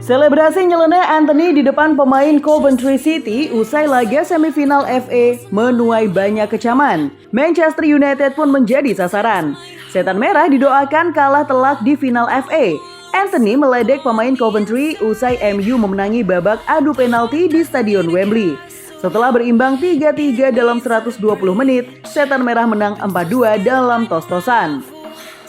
Selebrasi nyeleneh Anthony di depan pemain Coventry City usai laga semifinal FA menuai banyak kecaman. Manchester United pun menjadi sasaran. Setan Merah didoakan kalah telak di final FA. Anthony meledek pemain Coventry usai MU memenangi babak adu penalti di Stadion Wembley. Setelah berimbang 3-3 dalam 120 menit, Setan Merah menang 4-2 dalam tos-tosan.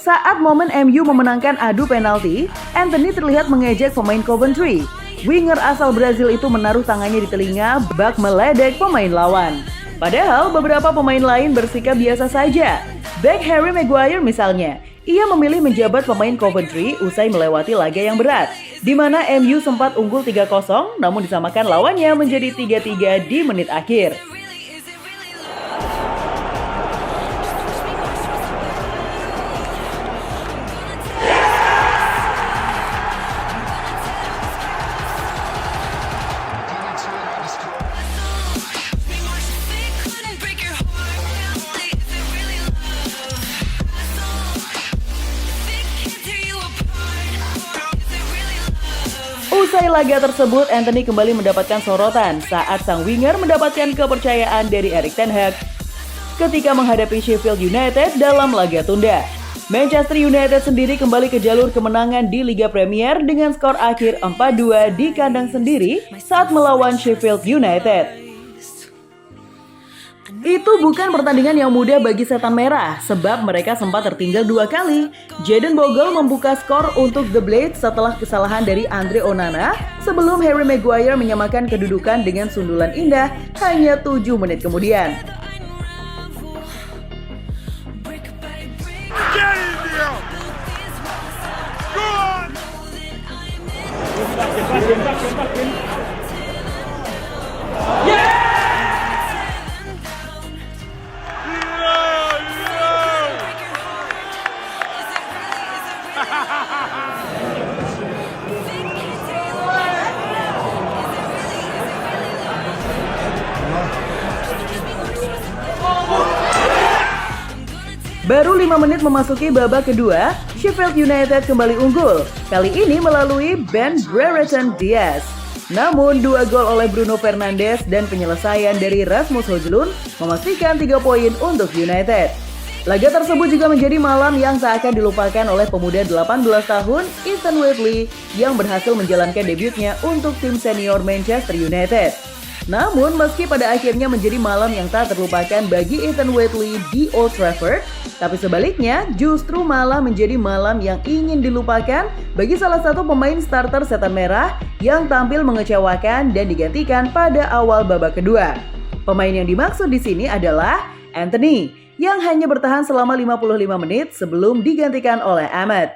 Saat momen MU memenangkan adu penalti, Anthony terlihat mengejek pemain Coventry. Winger asal Brazil itu menaruh tangannya di telinga bak meledek pemain lawan. Padahal beberapa pemain lain bersikap biasa saja. Back Harry Maguire misalnya, ia memilih menjabat pemain Coventry usai melewati laga yang berat, di mana MU sempat unggul 3-0 namun disamakan lawannya menjadi 3-3 di menit akhir. Usai laga tersebut, Anthony kembali mendapatkan sorotan saat sang winger mendapatkan kepercayaan dari Erik ten Hag ketika menghadapi Sheffield United dalam laga tunda. Manchester United sendiri kembali ke jalur kemenangan di Liga Premier dengan skor akhir 4-2 di kandang sendiri saat melawan Sheffield United. Itu bukan pertandingan yang mudah bagi Setan Merah, sebab mereka sempat tertinggal 2 kali. Jadon Bogle membuka skor untuk The Blades setelah kesalahan dari Andre Onana, sebelum Harry Maguire menyamakan kedudukan dengan sundulan indah hanya 7 menit kemudian. Baru 5 menit memasuki babak kedua, Sheffield United kembali unggul, kali ini melalui Ben Brereton Diaz. Namun 2 gol oleh Bruno Fernandes dan penyelesaian dari Rasmus Højlund memastikan 3 poin untuk United. Laga tersebut juga menjadi malam yang tak akan dilupakan oleh pemuda 18 tahun Ethan Whateley yang berhasil menjalankan debutnya untuk tim senior Manchester United. Namun meski pada akhirnya menjadi malam yang tak terlupakan bagi Ethan Whateley di Old Trafford, tapi sebaliknya justru malah menjadi malam yang ingin dilupakan bagi salah satu pemain starter Setan Merah yang tampil mengecewakan dan digantikan pada awal babak kedua. Pemain yang dimaksud di sini adalah Anthony, yang hanya bertahan selama 55 menit sebelum digantikan oleh Ahmed.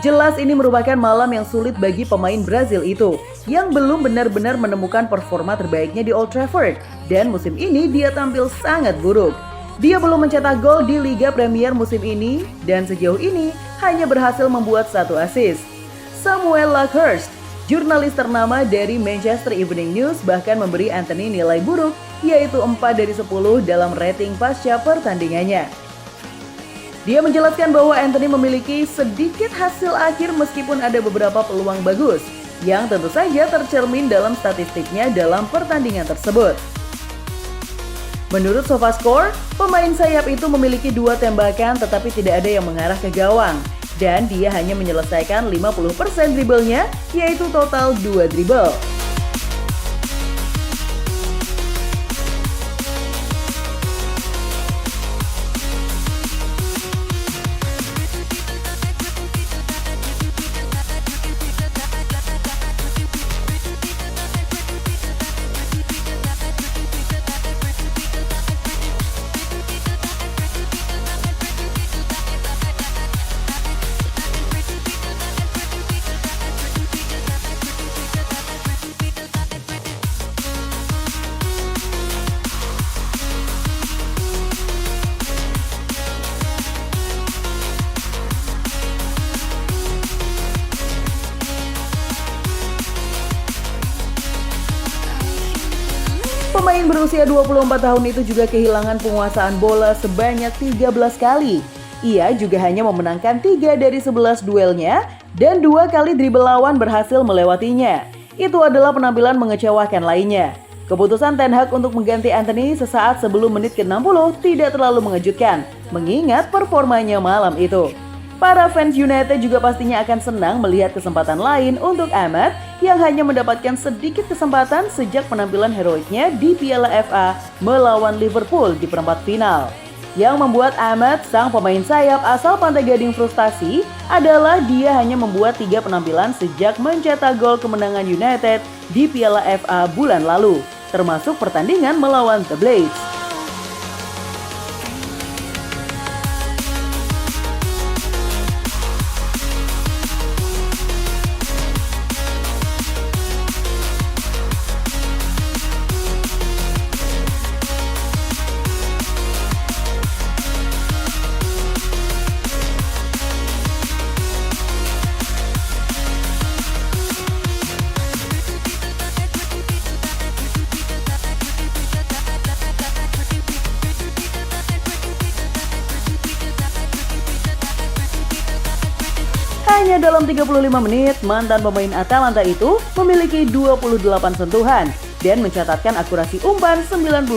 Jelas ini merupakan malam yang sulit bagi pemain Brazil itu, yang belum benar-benar menemukan performa terbaiknya di Old Trafford, dan musim ini dia tampil sangat buruk. Dia belum mencetak gol di Liga Premier musim ini, dan sejauh ini hanya berhasil membuat 1 assist. Samuel Luckhurst, jurnalis ternama dari Manchester Evening News, bahkan memberi Anthony nilai buruk, yaitu 4 dari 10 dalam rating pasca pertandingannya. Dia menjelaskan bahwa Anthony memiliki sedikit hasil akhir meskipun ada beberapa peluang bagus, yang tentu saja tercermin dalam statistiknya dalam pertandingan tersebut. Menurut SofaScore, pemain sayap itu memiliki 2 tembakan tetapi tidak ada yang mengarah ke gawang, dan dia hanya menyelesaikan 50% dribblenya, yaitu total 2 dribble. Pemain berusia 24 tahun itu juga kehilangan penguasaan bola sebanyak 13 kali. Ia juga hanya memenangkan 3 dari 11 duelnya dan 2 kali dribble lawan berhasil melewatinya. Itu adalah penampilan mengecewakan lainnya. Keputusan Ten Hag untuk mengganti Antony sesaat sebelum menit ke-60 tidak terlalu mengejutkan, mengingat performanya malam itu. Para fans United juga pastinya akan senang melihat kesempatan lain untuk Ahmad yang hanya mendapatkan sedikit kesempatan sejak penampilan heroiknya di Piala FA melawan Liverpool di perempat final. Yang membuat Ahmad, sang pemain sayap asal Pantai Gading frustasi adalah dia hanya membuat 3 penampilan sejak mencetak gol kemenangan United di Piala FA bulan lalu, termasuk pertandingan melawan The Blades. Hanya dalam 35 menit, mantan pemain Atalanta itu memiliki 28 sentuhan dan mencatatkan akurasi umpan 94%,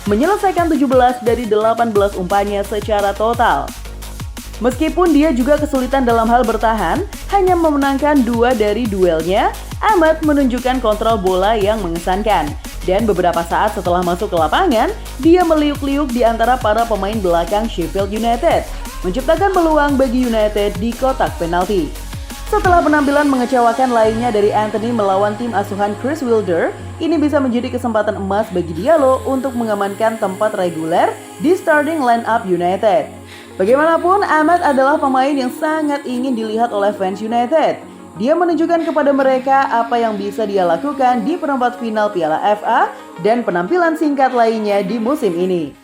menyelesaikan 17 dari 18 umpannya secara total. Meskipun dia juga kesulitan dalam hal bertahan, hanya memenangkan 2 dari duelnya, Ahmad menunjukkan kontrol bola yang mengesankan. Dan beberapa saat setelah masuk ke lapangan, dia meliuk-liuk di antara para pemain belakang Sheffield United, menciptakan peluang bagi United di kotak penalti. Setelah penampilan mengecewakan lainnya dari Antony melawan tim asuhan Chris Wilder, ini bisa menjadi kesempatan emas bagi Diallo untuk mengamankan tempat reguler di starting line-up United. Bagaimanapun, Ahmad adalah pemain yang sangat ingin dilihat oleh fans United. Dia menunjukkan kepada mereka apa yang bisa dia lakukan di perempat final Piala FA dan penampilan singkat lainnya di musim ini.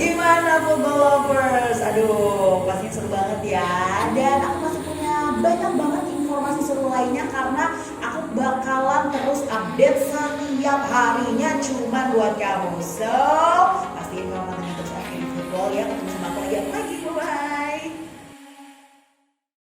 Gimana football lovers? Aduh, pasti seru banget ya. Dan aku masih punya banyak banget informasi seru lainnya karena aku bakalan terus update setiap harinya cuman buat kamu. So, pastiin kamu terus aktif di football ya. Ketemu sama aku lagi. Bye.